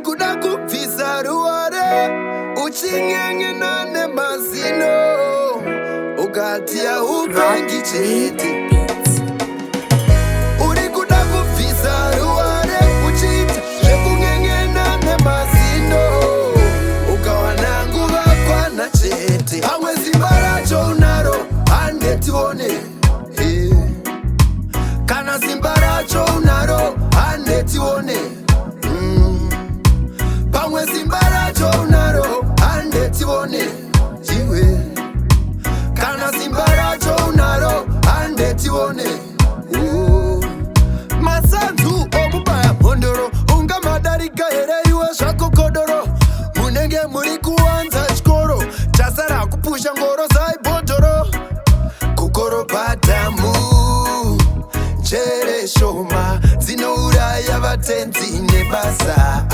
kuda kubvisa ruware uchinyenyena nemazino ukati haupengi chete. Uri kuda kubvisa ruware uchiita zvekunyenyena nemazino ukawana nguva kwana chete. Pamwe simba racho unaro handetione, kana simba racho unaro handetione, pamwe simba racho unaro handetione iwe, kana simba racho unaro handetione. Masanzu omubaya mhondoro unga madarika here iwe zvako kodoro, munenge muri kuwanza chikoro chasara kupusha ngoro saibhodhoro, kukoropa dhamu njere shoma dzinouraya vatenzi nebasa.